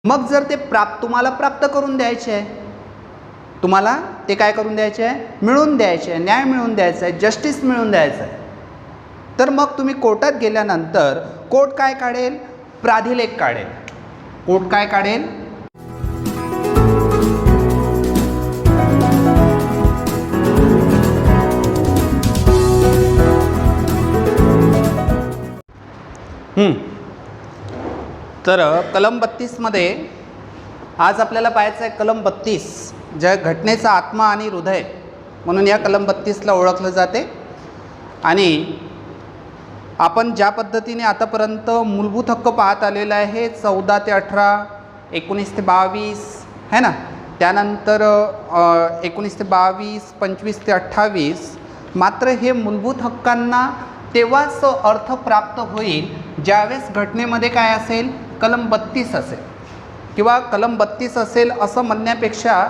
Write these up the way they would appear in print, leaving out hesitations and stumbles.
मग जर ते तुम्हाला प्राप्त करून द्यायचे आहे, तुम्हाला ते काय करून द्यायचे आहे, मिळवून द्यायचे आहे, न्याय मिळवून द्यायचा आहे, जस्टिस मिळवून द्यायचं आहे, तर मग तुम्ही कोर्टात गेल्यानंतर कोर्ट काय काढेल, प्राधिलेख काढेल. कोर्ट काय काढेल, तर कलम 32 मध्ये आज आपल्याला पाहायचं आहे कलम 32, ज्या घटनेचा आत्मा आणि हृदय म्हणून या कलम 32ला ओळखलं जाते. आणि आपण ज्या पद्धतीने आतापर्यंत मूलभूत हक्क पाहत आलेला आहे 14 ते 18, 19 ते 22 है ना, त्यानंतर 19 ते 22, 25 ते 28, मात्र हे मूलभूत हक्कांना तेव्हाच अर्थ प्राप्त होईल ज्यावेळेस घटनेमध्ये काय असेल, कलम 32 असेल किंवा कलम 32 असेल असं म्हणण्यापेक्षा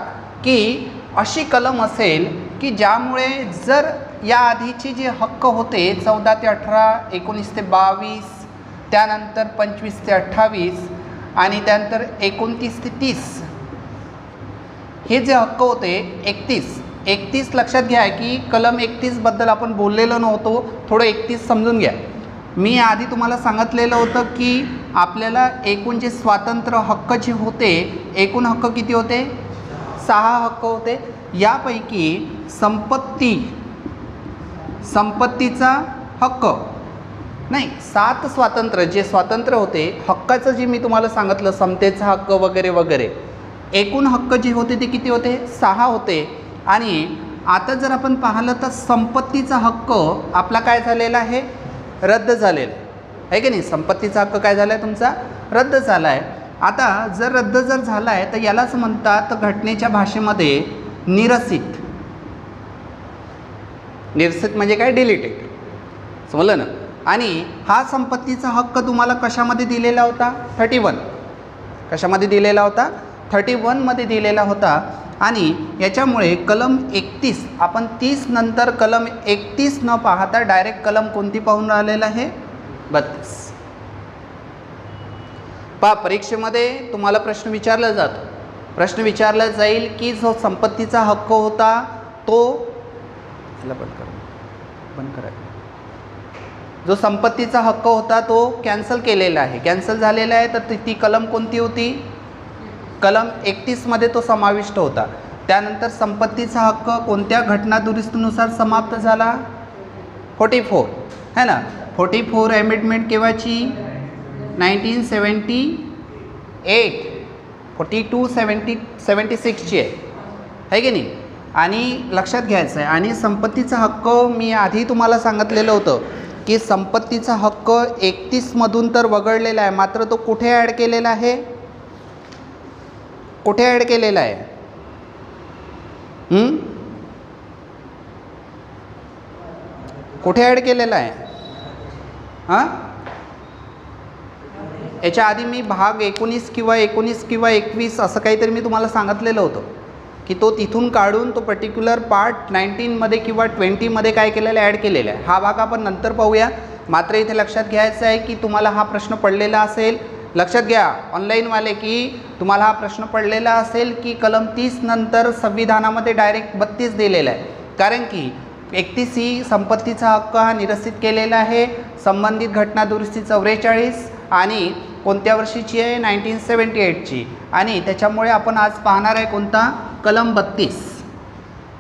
की अशी कलम असेल की ज्यामुळे जर या आधीचे जे हक्क होते 14 ते 18, 19 ते 22, त्यानंतर 25 ते 28 आणि त्यानंतर 29 ते 30 हे जे हक्क होते 31 लक्षात घ्या की कलम 31 बद्दल आपण बोललेलो नव्हतो, थोडं 31 समजून घ्या. मी आधी तुम्हाला सांगितलेलं होतं की आपल्याला एकूण जे स्वातंत्र्य हक्क जे होते, एकूण हक्क किती होते, 6 हक्क होते. यापैकी संपत्तीचा हक्क नाही, 7 स्वातंत्र्य जे स्वातंत्र्य होते हक्काचं जे मी तुम्हाला सांगितलं, समतेचा हक्क वगैरे वगैरे, एकूण हक्क जे होते ते किती होते, 6 होते. आणि आता जर आपण पाहिलं तर संपत्तीचा हक्क आपला काय झालेला आहे, रद्द झालेला आहे की नाही. संपत्तीचा हक्क काय झाला आहे तुमचा, रद्द झाला आहे. आता जर रद्द झाला आहे तर यालाच म्हणतात घटनेच्या भाषेमध्ये निरसित. निरसित म्हणजे काय, डिलीटेड, समजलं ना. आणि हा संपत्तीचा हक्क तुम्हाला कशामध्ये दिलेला होता, 31. कशामध्ये दिलेला होता, 31 मध्ये दिलेला होता. आणि याच्यामुळे कलम 31 आपण 30 नंतर कलम 31 न पाहता डायरेक्ट कलम कोणती पाहून राहिलेला आहे, 32. परीक्षेमध्ये तुम्हाला प्रश्न विचारला जातो, प्रश्न विचारला जाईल की जो संपत्तीचा हक्क होता तो बंद करा, जो संपत्तीचा हक्क होता तो कॅन्सल केलेला आहे, कॅन्सल झालेला आहे, तर ती कलम कोणती होती, कलम 31 मध्ये तो समाविष्ट होता. त्यानंतर संपत्तीचा हक्क कोणत्या घटना दुरुस्तीनुसार समाप्त झाला, 44 है ना. 44 अमेंडमेंट केव्हाची, 1978, 42 76ची आहे की नाही. आणि लक्षात घ्यायचं आहे, आणि संपत्तीचा हक्क मी आधी तुम्हाला सांगितलेलं होतं की संपत्तीचा हक्क 31 मधून तर वगळलेला आहे, मात्र तो कुठे ॲड केलेला आहे, कुठे ॲड केलेला आहे, कुठे ॲड केलेला आहे, याच्या आधी मी भाग 19 किंवा 21 असं काहीतरी मी तुम्हाला सांगितलेलं होतं की तो तिथून काढून तो पर्टिक्युलर पार्ट 19 मध्ये किंवा 20 मध्ये काय केलेलं आहे, ॲड केलेला आहे. हा भाग आपण नंतर पाहूया. मात्र इथे लक्षात घ्यायचं आहे की तुम्हाला हा प्रश्न पडलेला असेल, लक्षात घ्या ऑनलाईनवाले की तुम्हाला हा प्रश्न पडलेला असेल की कलम 30 नंतर संविधानामध्ये डायरेक्ट 32 दिलेला आहे, कारण की 31 ही संपत्तीचा हक्क हा निरसित केलेला आहे. संबंधित घटना दुरुस्ती 44 आणि कोणत्या वर्षीची आहे, 1978ची. आणि त्याच्यामुळे आपण आज पाहणार आहे कोणता, कलम 32.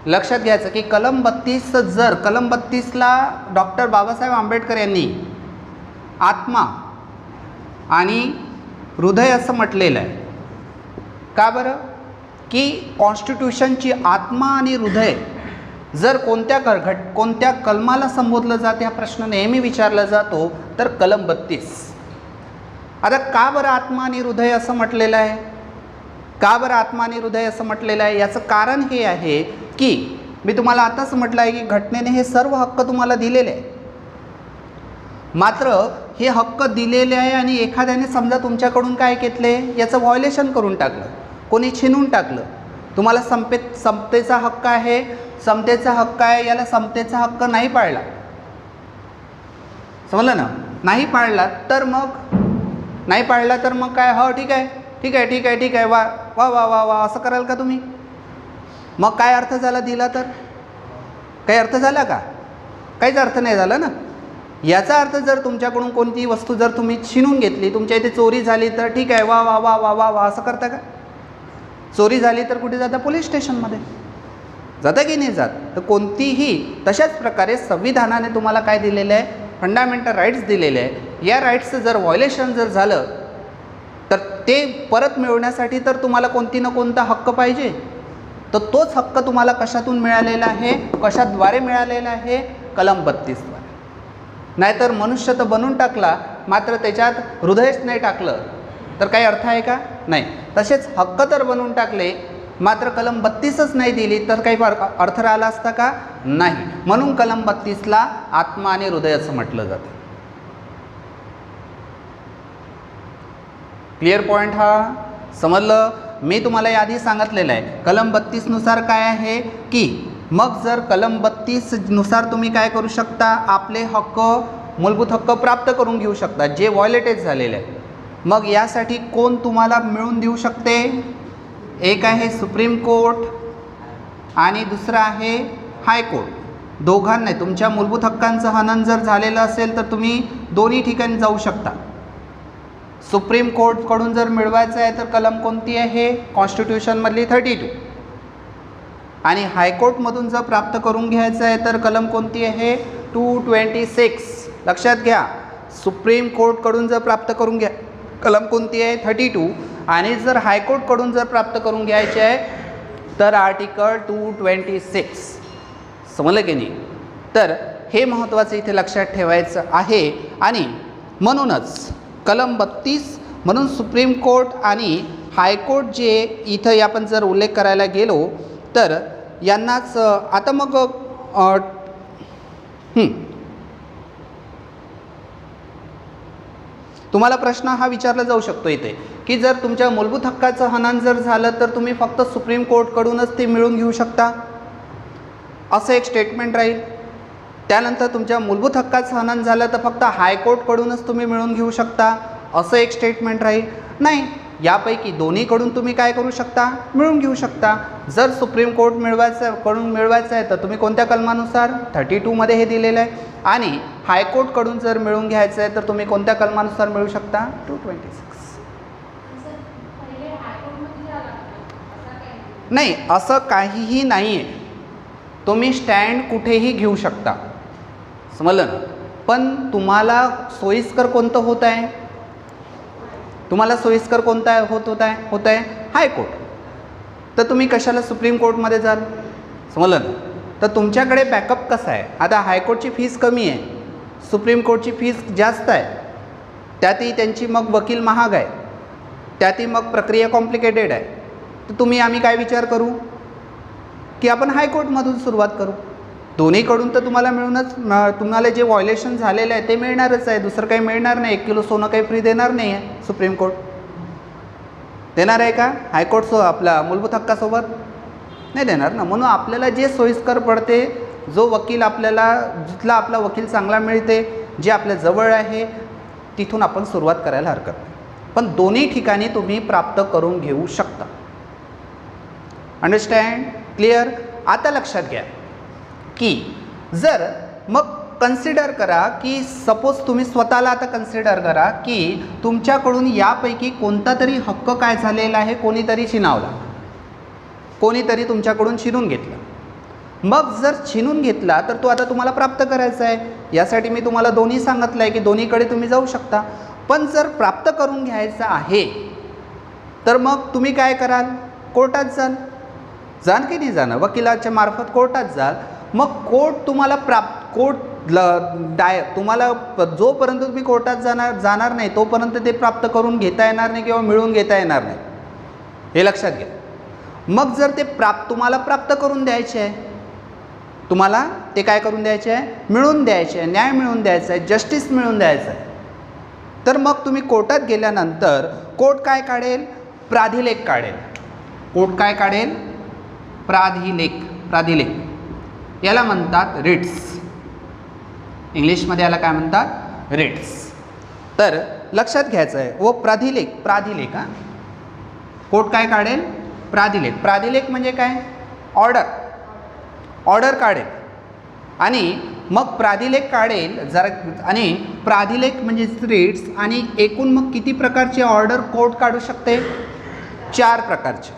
लक्षात घ्यायचं की कलम 32 जर कलम 32ला डॉक्टर बाबासाहेब आंबेडकर यांनी आत्मा आणि हृदय असं म्हटलेलं आहे. का बरं, की कॉन्स्टिट्यूशनची आत्मा आणि हृदय जर कोणत्या कलमाला संबोधलं जाते हा प्रश्न नेहमी विचारला जातो, तर कलम 32. आता का बरं आत्मा आणि हृदय असं म्हटलेलं आहे, का बरं आत्मा आणि हृदय असं म्हटलेलं आहे, याचं कारण हे आहे की मी तुम्हाला आताच म्हटलं आहे की घटनेने हे सर्व हक्क तुम्हाला दिलेले आहे, मात्र हे हक्क दिलेले आहे आणि एखाद्याने समजा तुमच्याकडून काय घेतले, याचं व्हायोलेशन करून टाकलं, कोणी छीनून टाकलं. तुम्हाला समतेचा हक्क आहे, समतेचा हक्क आहे, याला समतेचा हक्क नाही पाळला, समजलं ना, नाही पाळला तर मग काय, हो ठीक आहे ठीक आहे ठीक आहे ठीक आहे, वा वा वा वा वा असं कराल का तुम्ही? मग काय अर्थ झाला दिला तर? काही अर्थ झाला का? काहीच अर्थ नाही झाला ना. याचा अर्थ जर तुमच्याकडून कोणती वस्तू जर तुम्ही छिनून घेतली, तुमच्या इथे चोरी झाली तर ठीक आहे, वा वा वा वा वा वा असं करता का? चोरी झाली तर कुठे जाता? पोलीस स्टेशनमध्ये जाता की नाही जात? तर कोणतीही तशाच प्रकारे संविधानाने तुम्हाला काय दिलेलं आहे? फंडामेंटल राईट्स दिलेले आहे. या राईट्सचं जर व्हायोलेशन जर झालं तर ते परत मिळवण्यासाठी तर तुम्हाला कोणती ना कोणता हक्क पाहिजे. तर तोच हक्क तुम्हाला कशातून मिळालेला आहे? कशाद्वारे मिळालेला आहे? कलम 32 द्वारे. नाहीतर मनुष्य तर बनवून टाकला, मात्र त्याच्यात हृदयच नाही टाकलं तर काही अर्थ आहे का? नाही. तसेच हक्क तर बनवून टाकले, मात्र कलम 32च नाही दिली तर काही अर्थ राहिला असता का? नाही. म्हणून कलम 32ला आत्मा आणि हृदय असं म्हटलं जातं. क्लिअर पॉईंट हा समजलं? मी तुम्हाला याआधी सांगितलेलं आहे कलम 32 नुसार काय आहे की मग जर कलम 32 नुसार तुम्ही काय करू शकता? आपले हक्क, मूलभूत हक्क प्राप्त करून घेऊ शकता जे व्हायोलेटेड झालेले आहे. मग यासाठी कोण तुम्हाला मिळवून देऊ शकते? एक आहे सुप्रीम कोर्ट आणि दुसरं आहे हायकोर्ट. दोघांना तुमच्या मूलभूत हक्कांचं हनन जर झालेलं असेल तर तुम्ही दोन्ही ठिकाणी जाऊ शकता. सुप्रीम कोर्टकडून जर मिळवायचं आहे तर कलम कोणती आहे? कॉन्स्टिट्यूशनमधली 32. आणि हायकोर्टमधून जर प्राप्त करून घ्यायचं आहे तर कलम कोणती आहे? 226. लक्षात घ्या, सुप्रीम कोर्टकडून जर प्राप्त करून घ्या कलम कोणती आहे? 32. आणि जर हायकोर्टकडून जर प्राप्त करून घ्यायचे आहे तर आर्टिकल 226. समजलं की नाही? तर हे महत्त्वाचं इथे लक्षात ठेवायचं आहे. आणि म्हणूनच कलम 32 म्हणून सुप्रीम कोर्ट आणि हायकोर्ट जे इथं आपण जर उल्लेख करायला गेलो तर यांनाच आता मग तुम्हाला प्रश्न हा विचारला जाऊ शकतो इथे की जर तुमच्या मूलभूत हक्काचं हनन जर झालं तर तुम्ही फक्त सुप्रीम कोर्टकडूनच ते मिळवून घेऊ शकता असं एक स्टेटमेंट राहील. त्यानंतर तुमच्या मूलभूत हक्काचं हनन झालं तर फक्त हायकोर्टकडूनच तुम्ही मिळवून घेऊ शकता असं एक स्टेटमेंट राहील. नाही, यापैकी दोन्हीकडून तुम्ही काय करू शकता? मिळवून घेऊ शकता. जर सुप्रीम कोर्ट मिळवायचं आहे तर तुम्ही कोणत्या कलमानुसार? 32 मध्ये हे दिलेलं आहे. आणि हायकोर्टकडून जर मिळवून घ्यायचं आहे तर तुम्ही कोणत्या कलमानुसार मिळवू शकता? 226. नाही, असं काहीही नाही आहे. तुम्ही स्टँड कुठेही घेऊ शकता, समजलं ना? पण तुम्हाला सोयीस्कर कोणतं होत आहे? तुम्हाला सोयीस्कर कोणता होत आहे? हायकोर्ट. तर तुम्ही कशाला सुप्रीम कोर्टमध्ये जाल? समजलं ना? तर तुमच्याकडे बॅकअप कसा आहे? आता हायकोर्टची फीस कमी आहे, सुप्रीम कोर्टची फीस जास्त आहे, त्यातही त्यांची मग वकील महाग आहे, त्यातही मग प्रक्रिया कॉम्प्लिकेटेड आहे. तर आम्ही काय विचार करू की आपण हायकोर्टमधून सुरुवात करू. दोन्हीकडून तर तुम्हाला मिळूनच तुम्हाला जे व्हायोलेशन झालेलं आहे ते मिळणारच आहे. दुसरं काही मिळणार नाही. 1 किलो सोनं काही फ्री देणार नाही आहे सुप्रीम कोर्ट. देणार आहे का? हायकोर्ट आपला मूलभूत हक्कासोबत नाही देणार ना. म्हणून आपल्याला जे सोयीस्कर पडते, जो वकील आपल्याला, जिथला आपला वकील चांगला मिळते, जे आपल्या जवळ आहे, तिथून आपण सुरुवात करायला हरकत नाही. पण दोन्ही ठिकाणी तुम्ही प्राप्त करून घेऊ शकता. अंडरस्टँड? क्लिअर? आता लक्षात घ्या की जर मग कन्सिडर करा की सपोज तुम्ही स्वतःला आता कन्सिडर करा की तुमच्याकडून यापैकी कोणता तरी हक्क काय झालेला आहे, कोणीतरी छिनावला, कोणीतरी तुमच्याकडून छिनून घेतला. मग जर छिनून घेतला तर तो आता तुम्हाला प्राप्त करायचा आहे. यासाठी मी तुम्हाला दोन्ही सांगितलं आहे की दोन्हीकडे तुम्ही जाऊ शकता. पण जर प्राप्त करून घ्यायचं आहे तर मग तुम्ही काय कराल? कोर्टात जाल की नाही जाणं? वकिलाच्या मार्फत कोर्टात जाल. मग कोर्ट तुम्हाला तुम्हाला जोपर्यंत तुम्ही कोर्टात जाणार नाही तोपर्यंत ते प्राप्त करून घेता येणार नाही किंवा मिळवून घेता येणार नाही. हे लक्षात घ्या. मग जर ते तुम्हाला प्राप्त करून द्यायचे आहे, तुम्हाला ते काय करून द्यायचे आहे? मिळवून द्यायचे आहे, न्याय मिळवून द्यायचा आहे, जस्टिस मिळवून द्यायचं आहे. तर मग तुम्ही कोर्टात गेल्यानंतर कोर्ट काय काढेल? प्राधिलेख काढेल. कोर्ट काय काढेल? प्राधिलेख. याला म्हणतात रिट्स. इंग्लिशमध्ये याला काय म्हणतात? रिट्स. तर लक्षात घ्यायचं आहे. व प्राधिलेख कोर्ट काय काढेल? प्राधिलेख. प्राधिलेख म्हणजे काय? ऑर्डर काढेल. आणि मग प्राधिलेख काढेल जरा, आणि प्राधिलेख म्हणजे रेट्स, आणि एकूण मग किती प्रकारचे ऑर्डर कोर्ट काढू शकते? 4 प्रकारचे.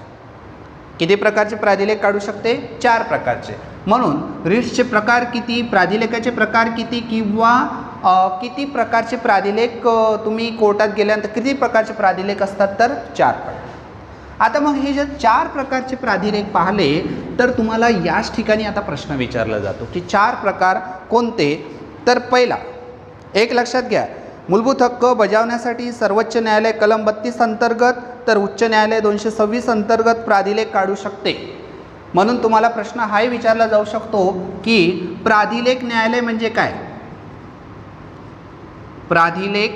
किती प्रकारचे प्राधिलेख काढू शकते? 4 प्रकारचे. म्हणून रिट्सचे प्रकार किती, प्राधिलेखाचे प्रकार किती, किंवा किती प्रकारचे प्राधिलेख तुम्ही कोर्टात गेल्यानंतर किती प्रकारचे प्राधिलेख असतात? तर 4 प्रकार. आता मग हे जर 4 प्रकारचे प्राधिलेख पाहिले तर तुम्हाला याच ठिकाणी आता प्रश्न विचारला जातो की 4 प्रकार कोणते? तर पहिला एक लक्षात घ्या, मूलभूत हक्क बजावण्यासाठी सर्वोच्च न्यायालय कलम 32 अंतर्गत तर उच्च न्यायालय 226 अंतर्गत प्राधिलेख काढू शकते. म्हणून तुम्हाला प्रश्न हाही विचारला जाऊ शकतो की प्राधिलेख न्यायालय म्हणजे काय? प्राधिलेख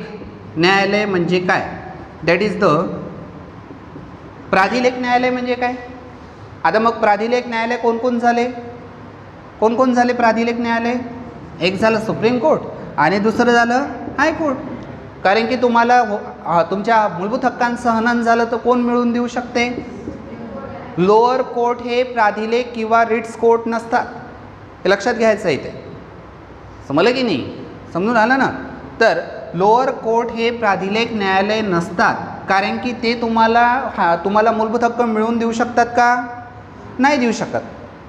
न्यायालय म्हणजे काय? दॅट इज द प्राधिलेख न्यायालय म्हणजे काय? आता मग प्राधिलेख न्यायालय कोण झाले? कोण झाले प्राधिलेख न्यायालय? एक झालं सुप्रीम कोर्ट आणि दुसरं झालं हायकोर्ट. कारण की तुम्हाला तुमच्या मूलभूत हक्कांचं हनन झालं तर कोण मिळवून देऊ शकते? लोअर कोर्ट हे प्राधिलेख किंवा रिट्स कोर्ट नसतात. हे लक्षात घ्यायचं आहे. ते समजलं की नाही? समजून आलं ना? तर लोअर कोर्ट हे प्राधिलेख न्यायालय नसतात, कारण की ते तुम्हाला मूलभूत हक्क मिळवून देऊ शकतात का? नाही देऊ शकत.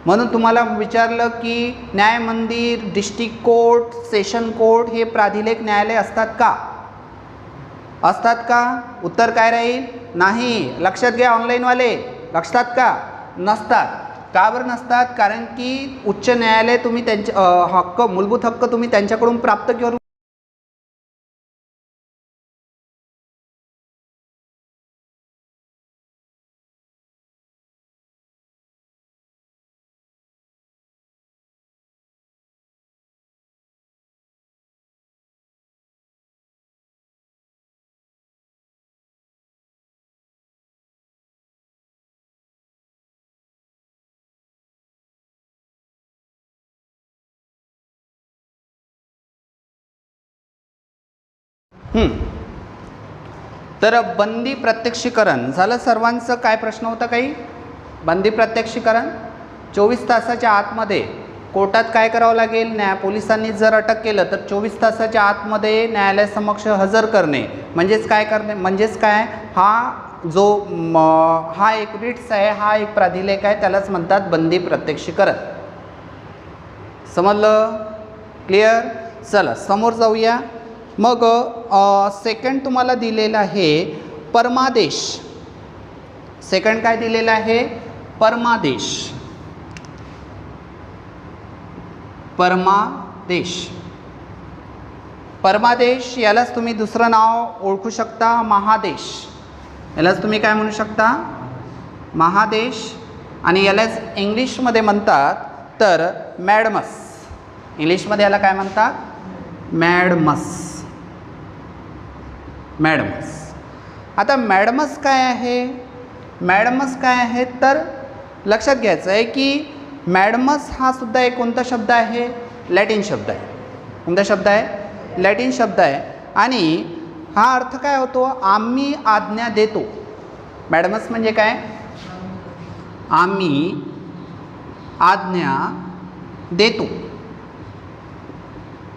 म्हणून तुम्हाला विचारलं की न्याय मंदिर, डिस्ट्रिक्ट कोर्ट, सेशन कोर्ट हे प्राधिलेख न्यायालय असतात का? असतात का? उत्तर काय राहील? नाही. लक्षात घ्या ऑनलाईनवाले, असतात का? नसतात. का बरं नसतात? कारण की उच्च न्यायालय तुम्ही त्यांचे हक्क, मूलभूत हक्क तुम्ही त्यांच्याकडून प्राप्त करू. तर बंदी प्रत्यक्षीकरण झालं. सर्वांचं काय प्रश्न होता? काही बंदी प्रत्यक्षीकरण 24 तासाच्या आतमध्ये कोर्टात काय करावं लागेल? पोलिसांनी जर अटक केलं तर 24 तासाच्या आतमध्ये न्यायालयासमक्ष हजर करणे. म्हणजेच काय करणे? म्हणजेच काय? हा एक रिट्स आहे, हा एक प्राधिलेख आहे, त्यालाच म्हणतात बंदी प्रत्यक्षीकरण. समजलं? क्लिअर? चला समोर जाऊया. मग सेकंड तुम्हाला दिलेला आहे परमादेश. सेकंड काय दिलेलं आहे? परमादेश. परमादेश. परमादेश यालाच तुम्ही दुसरं नाव ओळखू शकता, महादेश. यालाच तुम्ही काय म्हणू शकता? महादेश. आणि यालाच इंग्लिशमध्ये म्हणतात तर मॅडमस. इंग्लिशमध्ये याला काय म्हणतात? मॅडमस. मॅडमस. आता मॅडमस काय आहे? मॅडमस काय आहे तर लक्षात घ्यायचं आहे की मॅडमस हा सुद्धा एक कोणता शब्द आहे? लॅटिन शब्द आहे. कोणता शब्द आहे? लॅटिन शब्द आहे. आणि हा अर्थ काय होतो? आम्ही आज्ञा देतो. मॅडमस म्हणजे काय? आम्ही आज्ञा देतो.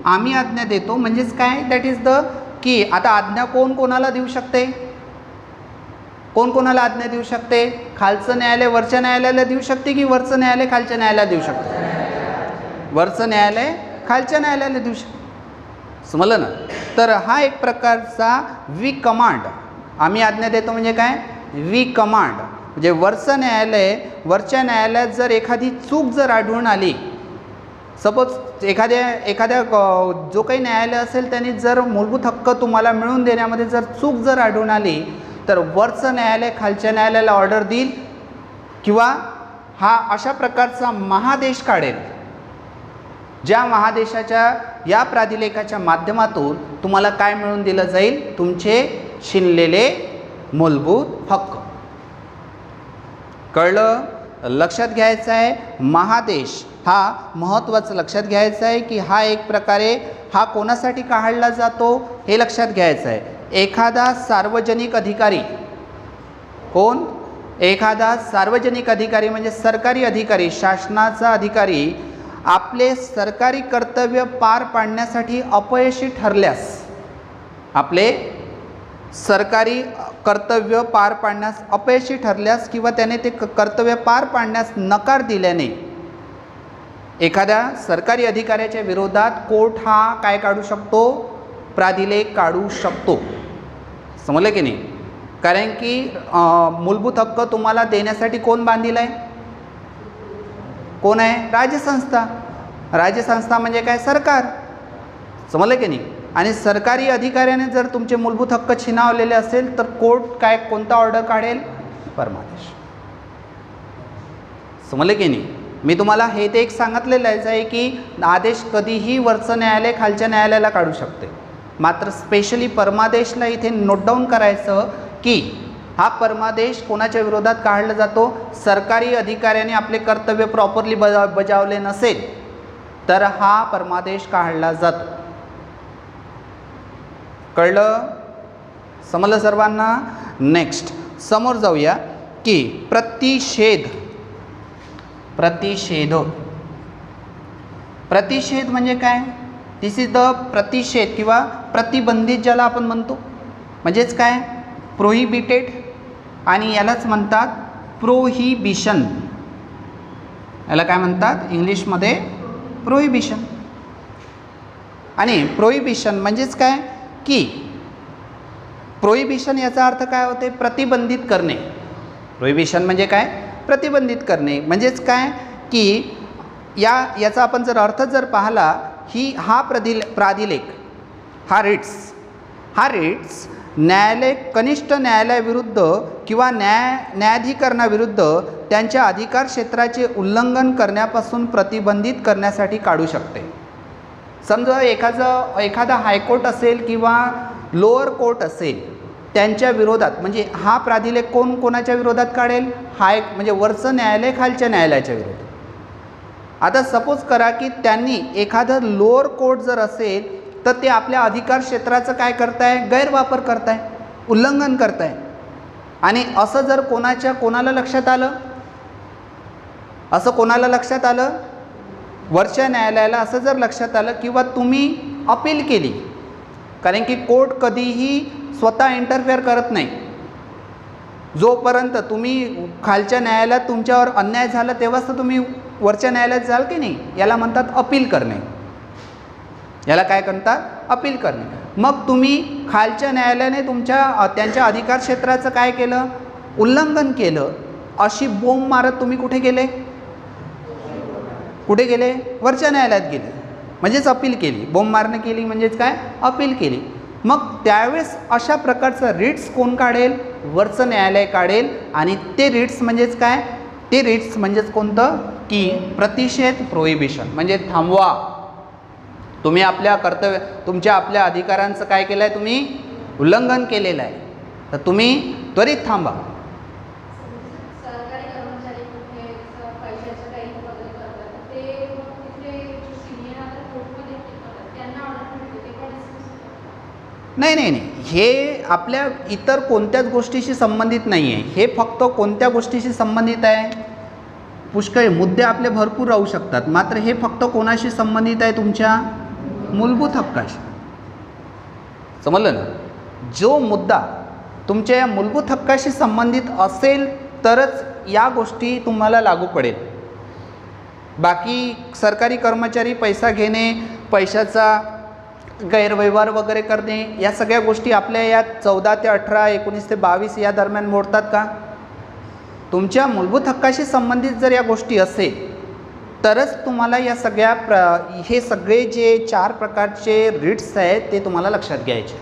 आम्ही आज्ञा देतो म्हणजेच काय? दॅट इज द की आता आज्ञा कोणाला देऊ शकते? कोणाला आज्ञा देऊ शकते? खालचं न्यायालय वरच्या न्यायालयाला देऊ शकते की वरचं न्यायालय खालच्या न्यायालयाला देऊ शकते? वरचं न्यायालय खालच्या न्यायालयाला देऊ शकते. समजलं ना? तर हा एक प्रकारचा वी कमांड. आम्ही आज्ञा देतो म्हणजे काय? We command. म्हणजे वरचं न्यायालय वरच्या न्यायालयात जर एखादी चूक जर आढळून आली, सपोज एखाद्या जो काही न्यायालय असेल त्यांनी जर मूलभूत हक्क तुम्हाला मिळवून देण्यामध्ये जर चूक जर आढळून आली तर वरचं न्यायालय खालच्या न्यायालयाला ऑर्डर देईल किंवा हा अशा प्रकारचा महादेश काढेल, ज्या महादेशाच्या या प्राधिलेखाच्या माध्यमातून तुम्हाला काय मिळवून दिलं जाईल? तुमचे छिनलेले मूलभूत हक्क. कळलं? लक्षात घ्यायचं आहे महादेश हा महत्त्वाचं लक्षात घ्यायचं आहे की हा एक प्रकारे हा कोणासाठी काढला जातो हे लक्षात घ्यायचं आहे. एखादा सार्वजनिक अधिकारी एखादा सार्वजनिक अधिकारी म्हणजे सरकारी अधिकारी, शासनाचा अधिकारी आपले सरकारी कर्तव्य पार पाडण्यासाठी अपयशी ठरल्यास, आपले सरकारी कर्तव्य पार पाडण्यास अपयशी ठरल्यास किंवा त्याने ते कर्तव्य पार पाडण्यास नकार दिल्याने एखाद्या सरकारी अधिकाऱ्याच्या विरोधात कोर्ट हा काय काढू शकतो? प्राधिलेख काढू शकतो. समजलं की नाही? कारण की मूलभूत हक्क तुम्हाला देण्यासाठी कोण बांधील आहे? कोण आहे? राज्यसंस्था. राज्यसंस्था म्हणजे काय? सरकार. समजलं की नाही? आणि सरकारी अधिकाऱ्याने जर तुमचे मूलभूत हक्क छिनावलेले असेल तर कोर्ट काय कोणता ऑर्डर काढेल? परमादेश. समजलं की नाही? मी तुम्हाला हे ते एक सांगितलेलंच आहे की आदेश कधीही वरचं न्यायालय खालच्या न्यायालयाला काढू शकते. मात्र स्पेशली परमादेशला इथे नोट डाऊन करायचं की हा परमादेश कोणाच्या विरोधात काढला जातो? सरकारी अधिकाऱ्याने आपले कर्तव्य प्रॉपरली बजावले नसेल तर हा परमादेश काढला जातो. कळलं? समजलं सर्वांना? नेक्स्ट समोर जाऊया की प्रतिषेध. प्रतिषेध. प्रतिषेध म्हणजे काय? दिस इज द प्रतिषेध किंवा प्रतिबंधित ज्याला आपण म्हणतो. म्हणजेच काय? प्रोहिबिटेड. आणि यालाच म्हणतात प्रोहिबिशन. याला काय म्हणतात इंग्लिशमध्ये? प्रोहिबिशन. आणि प्रोहिबिशन म्हणजेच काय की प्रोहिबिशन याचा अर्थ काय होते? प्रतिबंधित करणे. प्रोहिबिशन म्हणजे काय? प्रतिबंधित करणे. म्हणजेच काय की याचा आपण जर अर्थ जर पाहिला हा प्राधिलेख, हा रिट्स न्यायालय कनिष्ठ न्यायालयाविरुद्ध किंवा न्यायाधिकरणाविरुद्ध त्यांच्या अधिकार क्षेत्राचे उल्लंघन करण्यापासून प्रतिबंधित करण्यासाठी काढू शकते. समजा एखादा हायकोर्ट असेल किंवा लोअर कोर्ट असेल त्यांच्या विरोधात, म्हणजे हा प्राधिलेख कोणाच्या विरोधात काढेल? म्हणजे वरचं न्यायालय खालच्या न्यायालयाच्या विरोधात. आता सपोज करा की त्यांनी एखादं लोअर कोर्ट जर असेल तर ते आपल्या अधिकार क्षेत्राचं काय करताय? गैरवापर करताय, उल्लंघन करताय. आणि असं जर कोणाला लक्षात आलं? असं कोणाला लक्षात आलं? वरच्या न्यायालयाला असं जर लक्षात आलं किंवा तुम्ही अपील केली, कारण की कोर्ट कधीही स्वतः इंटरफेअर करत नाही. जोपर्यंत तुम्ही खालच्या न्यायालयात तुमच्यावर अन्याय झाला तेव्हाच तर तुम्ही वरच्या न्यायालयात जाल की नाही? याला म्हणतात अपील करणे. याला काय म्हणतात? अपील करणे. मग तुम्ही खालच्या न्यायालयाने त्यांच्या अधिकार क्षेत्राचं काय केलं? उल्लंघन केलं. अशी बोंब मारत तुम्ही कुठे गेले? कुठे गेले? वरच्या न्यायालयात गेले. म्हणजेच अपील केली. बोंब मारणं केली म्हणजेच काय? अपील केली. मग त्यावेळेस अशा प्रकारचं रिट्स कोण काढेल? वरचं न्यायालय काढेल. आणि ते रिट्स म्हणजेच काय? ते रिट्स म्हणजेच कोणतं? की प्रतिषेध, प्रोहिबिशन. म्हणजे थांबवा. तुम्ही आपल्या अधिकारांचं काय केलं आहे? तुम्ही उल्लंघन केलेलं आहे, तर तुम्ही त्वरित थांबा. नाही, हे आपल्या इतर कोणत्याच गोष्टीशी संबंधित नाही आहे. हे फक्त कोणत्या गोष्टीशी संबंधित आहे? पुष्कळ मुद्दे आपले भरपूर राहू शकतात, मात्र हे फक्त कोणाशी संबंधित आहे? तुमच्या मूलभूत हक्काशी. समजलं ना? जो मुद्दा तुमच्या या मूलभूत हक्काशी संबंधित असेल तरच या गोष्टी तुम्हाला लागू पडेल. बाकी सरकारी कर्मचारी पैसा घेणे, पैशाचा गैरव्यवहार वगैरे करणे, या सगळ्या गोष्टी आपल्या या 14 ते 18, 19 ते 22 या दरम्यान मोडतात का? तुमच्या मूलभूत हक्काशी संबंधित जर या गोष्टी असेल तरच तुम्हाला या हे सगळे जे 4 प्रकारचे रिट्स आहेत ते तुम्हाला लक्षात घ्यायचे.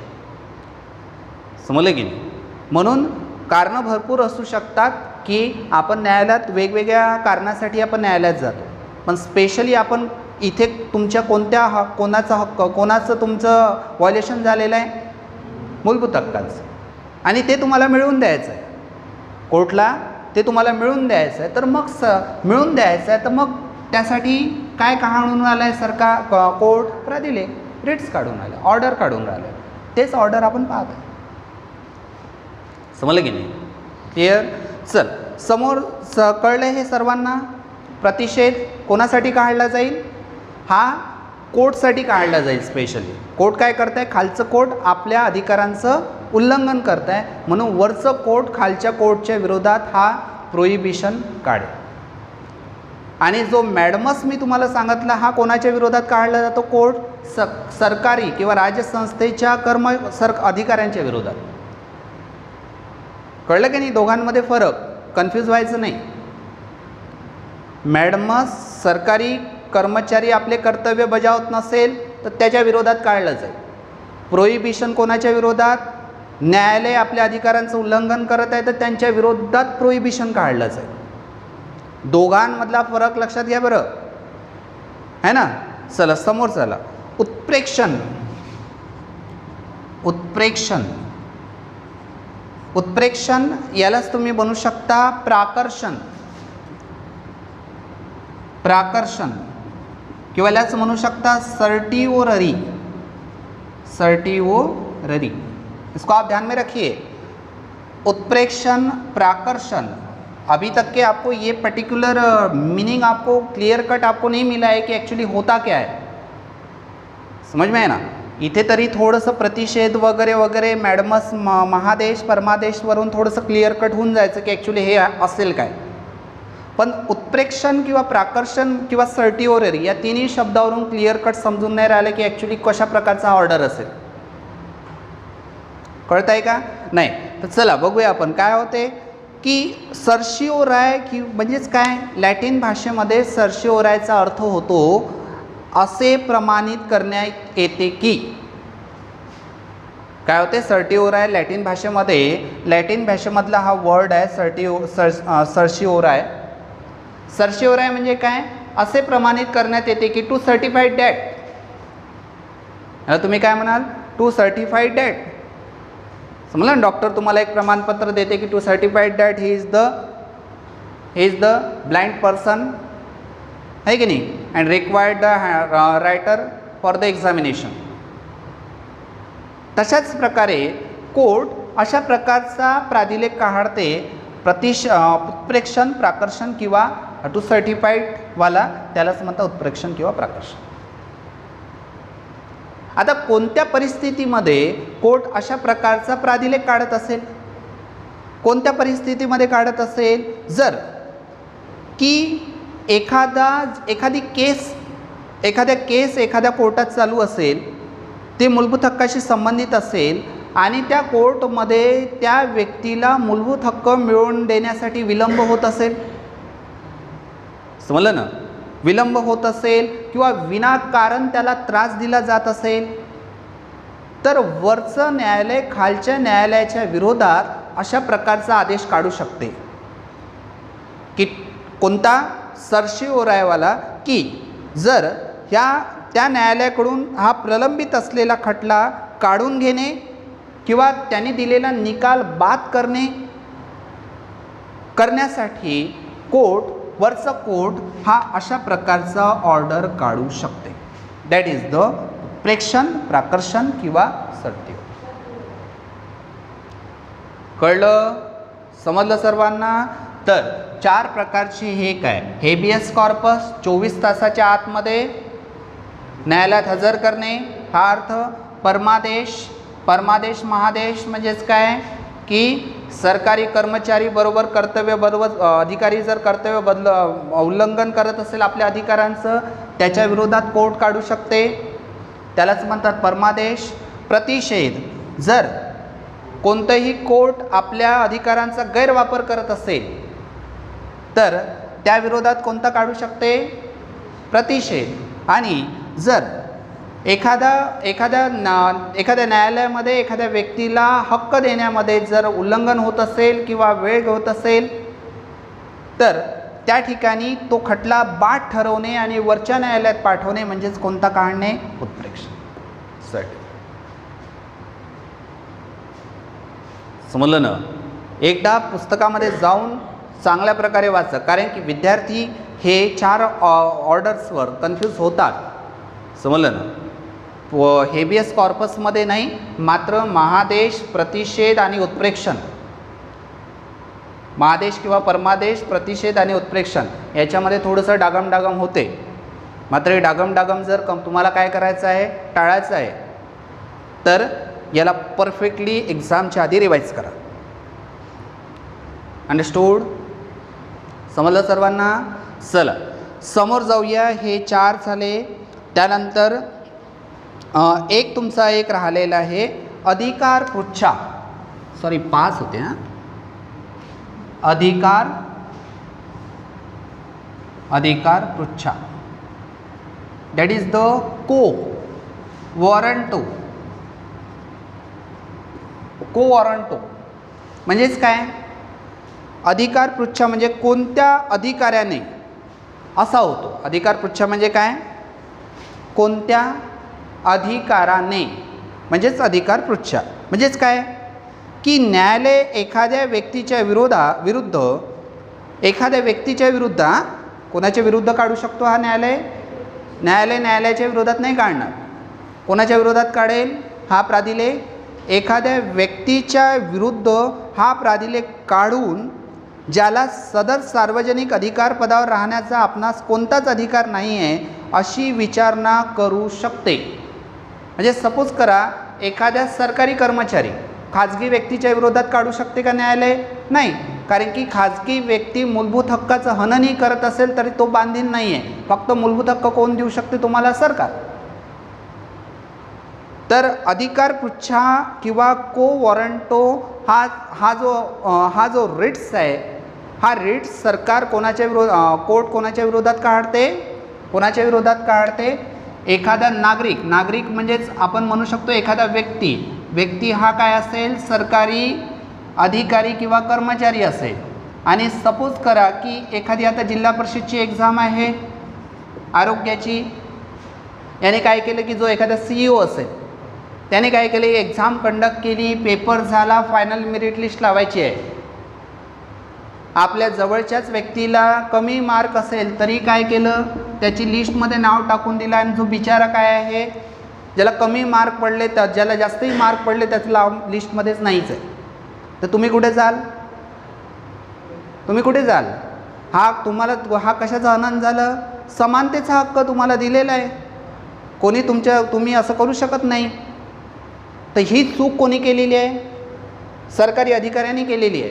समजलं की नाही? म्हणून कारणं भरपूर असू शकतात की आपण न्यायालयात वेगवेगळ्या कारणासाठी आपण न्यायालयात जातो, पण स्पेशली आपण इथे तुमच्या कोणाचं तुमचं व्हायोलेशन झालेलं आहे? मूलभूत हक्काचं. आणि ते तुम्हाला मिळवून द्यायचं आहे कोर्टला. ते तुम्हाला मिळवून द्यायचं आहे, तर मग मिळवून द्यायचं आहे तर मग त्यासाठी काय काढून आलं आहे? सरकार, कोर्ट प्राधिलेख, रिट्स काढून आलं, ऑर्डर काढून राहिलं. तेच ऑर्डर आपण पाहतो. समजलं की नाही? क्लिअर? चल समोर कळलं हे सर्वांना? प्रतिषेध कोणासाठी काढला जाईल? हा कोर्टसाठी काढला जाईल. स्पेशली कोर्ट काय करताय? खालचं कोर्ट आपल्या अधिकारांचं उल्लंघन करताय, म्हणून वरचं कोर्ट खालच्या कोर्टच्या विरोधात हा प्रोहिबिशन काढेल. आणि जो मॅडमस मी तुम्हाला सांगितला हा कोणाच्या विरोधात काढला जातो? कोर्ट सरकारी किंवा राज्यसंस्थेच्या अधिकाऱ्यांच्या विरोधात. कळलं की नाही दोघांमध्ये फरक? कन्फ्यूज व्हायचं नाही. मॅडमस सरकारी कर्मचारी आपले कर्तव्य बजावत नसेल तर त्याच्या विरोधात काढलं जाईल. प्रोहिबिशन कोणाच्या विरोधात? न्यायालय आपल्या अधिकारांचं उल्लंघन करत आहे तर त्यांच्या विरोधात प्रोहिबिशन काढलं जाईल. दोघांमधला फरक लक्षात घ्या बरं, है ना? चला समोर चला. उत्प्रेक्षण. उत्प्रेक्षण उत्प्रेक्षण यालाच तुम्ही बनवू शकता प्राकर्षण. प्राकर्षण किंवा यालाच म्हणू शकता सर्टिओररी. सर्टिओररी, इसको आप ध्यान में रखिए. उत्प्रेक्षण, प्राकर्षण, अभी तक के आपको ये पर्टिकुलर मीनिंग आपको क्लियर कट आपको नहीं मिला है कि एक्चुअली होता क्या है. समझ में है ना? इथे तरी थोडंसं प्रतिषेध वगैरे वगैरे मॅडमस महादेश परमादेशवरून थोडंसं क्लिअर कट होऊन जायचं की ॲक्च्युली हे असेल काय. पण उत्प्रेक्षण किंवा प्राकर्षण किंवा सर्टिओररी या तिन्ही शब्दावरून क्लिअर कट समजून नाही राहिलं की ॲक्च्युली कशा प्रकारचा ऑर्डर असेल. कळत आहे का? नाही. तर चला बघूया आपण काय होते की सर्शिओराय की म्हणजेच काय? लॅटिन भाषेमध्ये सर्शिओरायचा अर्थ होतो असे प्रमाणित करण्यात येते की. काय होते? सर्टिओराय लॅटिन भाषेमधला हा वर्ड आहे सर्शिओराय. सर्शिओराय म्हणजे काय? असे प्रमाणित करण्यात येते की टू सर्टिफाईड डॅट. तुम्ही काय म्हणाल? To certified that. समजलं ना? डॉक्टर तुम्हाला एक प्रमाणपत्र देते की to certified that he is the blind person, है की नाही, and required the writer for the examination. तशाच प्रकारे कोर्ट अशा प्रकारचा प्राधिलेख काढते उत्प्रेक्षण, प्राकर्षण किंवा टू सर्टिफाईड वाला, त्यालाच म्हणतात उत्प्रेक्षण किंवा प्राकर्षण. आता कोणत्या परिस्थितीमध्ये कोर्ट अशा प्रकारचा प्राधिलेख काढत असेल? कोणत्या परिस्थितीमध्ये काढत असेल? जर की एखादी केस एखाद्या कोर्टात चालू असेल, ते मूलभूत हक्काशी संबंधित असेल आणि त्या कोर्टमध्ये त्या व्यक्तीला मूलभूत हक्क मिळवून देण्यासाठी विलंब होत असेल. समजलं ना? विलंब होत असेल किंवा विनाकारण त्याला त्रास दिला जात असेल तर वरचं न्यायालय खालच्या न्यायालयाच्या विरोधात अशा प्रकारचा आदेश काढू शकते की कोणता? सर्शिओरायवाला, की जर त्या न्यायालयाकडून हा प्रलंबित असलेला खटला काढून घेणे किंवा त्यांनी दिलेला निकाल बाद करण्यासाठी वरचा कोर्ट हा अशा प्रकारचा ऑर्डर काढू शकते. दॅट इज द उत्प्रेक्षण, प्राकर्षण किंवा सर्टिओ. कळलं? समजलं सर्वांना? तर 4 प्रकारची हे काय? हेबियस कॉर्पस 24 तासाच्या आतमध्ये न्यायालयात हजर करणे हा अर्थ. परमादेश महादेश म्हणजेच काय की सरकारी कर्मचारी बरोबर अधिकारी जर कर्तव्य उल्लंघन करत असेल आपल्या अधिकारांचं, त्याच्या विरोधात कोर्ट काढू शकते, त्यालाच म्हणतात परमादेश. प्रतिषेध, जर कोणतंही कोर्ट आपल्या अधिकारांचा गैरवापर करत असेल तर त्या विरोधात कोणता काढू शकते? प्रतिषेध. आणि जर एखाद्या न्यायालयामध्ये एखाद्या व्यक्तीला हक्क देण्यामध्ये जर उल्लंघन होत असेल किंवा वेळ होत असेल तर त्या ठिकाणी तो खटला बाद ठरवणे आणि वरच्या न्यायालयात पाठवणे म्हणजेच कोणता काढणे? उत्प्रेक्षण. समजलं ना? एकदा पुस्तकामध्ये जाऊन चांगल्या प्रकारे वाचा, कारण की विद्यार्थी हे 4 ऑर्डर्सवर कन्फ्यूज होतात. समजलं ना? हेबियस कॉर्पसमध्ये नाही, मात्र महादेश, प्रतिषेध आणि उत्प्रेक्षण महादेश किंवा परमादेश, प्रतिषेध आणि उत्प्रेक्षण याच्यामध्ये थोडंसं डागमडागम होते. मात्र हे डागमडागम जर तुम्हाला काय करायचं आहे, टाळायचं आहे, तर याला परफेक्टली एक्झामच्या आधी रिवाईज करा. अंडरस्टूड? समजलं सर्वांना? चला समोर जाऊया. हे 4 झाले. त्यानंतर एक तुमचा एक राहिलेला आहे अधिकार पृच्छा. सॉरी 5 होते हां. अधिकार पृच्छा, दॅट इज द को वॉरंटो. म्हणजेच काय? अधिकार पृच्छा म्हणजे कोणत्या अधिकाऱ्याने असा होतो. अधिकार पृच्छा म्हणजे काय? कोणत्या अधिकाराने, म्हणजेच अधिकार पृच्छा म्हणजेच काय की न्यायालय एखाद्या व्यक्तीच्या विरुद्ध कोणाच्या विरुद्ध काढू शकतो हा न्यायालय? न्यायालयाच्या विरोधात नाही काढणार. कोणाच्या विरोधात काढेल? हा प्राधिलेख एखाद्या व्यक्तीच्या विरुद्ध हा प्राधिलेख काढून ज्याला सदर सार्वजनिक अधिकार पदावर राहण्याचा आपणास कोणताच अधिकार नाही आहे अशी विचारणा करू शकते. म्हणजे सपोज करा एखाद्या सरकारी कर्मचारी खाजगी व्यक्तीच्या विरोधात काढू शकते का न्यायालय? नाही, कारण की खाजगी व्यक्ती मूलभूत हक्काचं हननही करत असेल तरी तो बांधील नाही आहे. फक्त मूलभूत हक्क कोण देऊ शकते तुम्हाला? सरकार. तर अधिकार पृच्छा किंवा को वॉरंटो हा जो रिट्स आहे, हा रिट्स सरकार कोर्ट कोणाच्या विरोधात काढते? कोणाच्या विरोधात काढते? एखादा नागरिक म्हणजेच आपण म्हणू शकतो एखादा व्यक्ती हा काय असेल? सरकारी अधिकारी किंवा कर्मचारी असेल. आणि सपोज करा की एखादी आता जिल्हा परिषदची एक्झाम आहे आरोग्याची, याने काय केलं की जो एखादा CEO असेल त्याने काय केले? एक्झाम कंडक्ट केली, पेपर झाला, फायनल मेरिट लिस्ट लावायची आहे. आपल्या जवळच्याच व्यक्तीला कमी मार्क असेल तरी काय केलं? त्याची लिस्टमध्ये नाव टाकून दिलं. आणि जो बिचारा काय आहे, ज्याला कमी मार्क पडले, तर ज्याला जास्तही मार्क पडले त्याचं नाव लिस्टमध्येच नाहीच आहे. तर तुम्ही कुठे जाल? हा कशाचा हनन झालं? समानतेचा हक्क तुम्हाला दिलेला आहे. तुम्ही असं करू शकत नाही. तर ही चूक कोणी केलेली आहे? सरकारी अधिकाऱ्यांनी केलेली आहे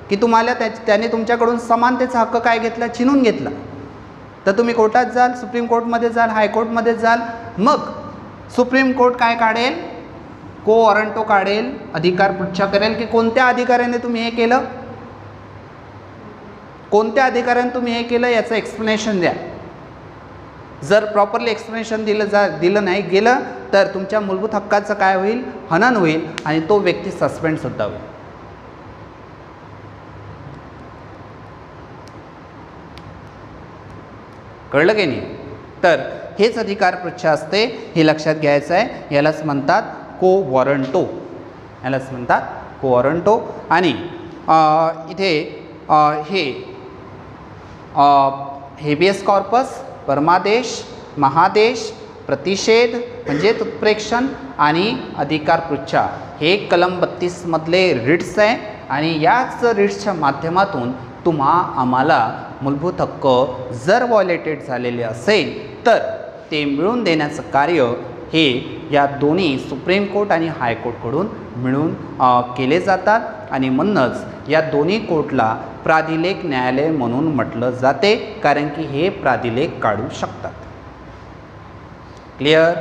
की तुम्हाला त्याने तुमच्याकडून समानतेचा हक्क काय घेतला? छिनून घेतला. तर तुम्ही कोर्टात जाल, सुप्रीम कोर्टमध्ये जाल, हायकोर्टमध्ये जाल. मग सुप्रीम कोर्ट काय काढेल? को वॉरंटो काढेल, अधिकार पृच्छा करेल की कोणत्या अधिकाऱ्याने तुम्ही हे केलं, याचं एक्सप्लेनेशन द्या. जर प्रॉपरली एक्सप्लेनेशन दिलं नाही गेलं तर तुमच्या मूलभूत हक्काचं काय होईल? हनन होईल आणि तो व्यक्ती सस्पेंडसुद्धा होईल. कळलं की नाही? तर हेच अधिकार पृच्छा असते, हे लक्षात घ्यायचं आहे. यालाच म्हणतात को वॉरंटो. आणि इथे हे हेबियस कॉर्पस, परमादेश, महादेश, प्रतिषेध म्हणजे उत्प्रेक्षण आणि अधिकार पृच्छा हे कलम 32 मधले रिट्स आहे. आणि याच रिट्सच्या माध्यमातून आम्हाला मूलभूत हक्क जर व्हायोलेटेड झालेले असेल तर ते मिळवून देण्याचं कार्य हे या दोन्ही सुप्रीम कोर्ट आणि हायकोर्टकडून मिळून केले जातात. आणि म्हणूनच या दोन्ही कोर्टला प्राधिलेख न्यायालय म्हणून म्हटलं जाते, कारण की हे प्राधिलेख काढू शकतात. क्लिअर?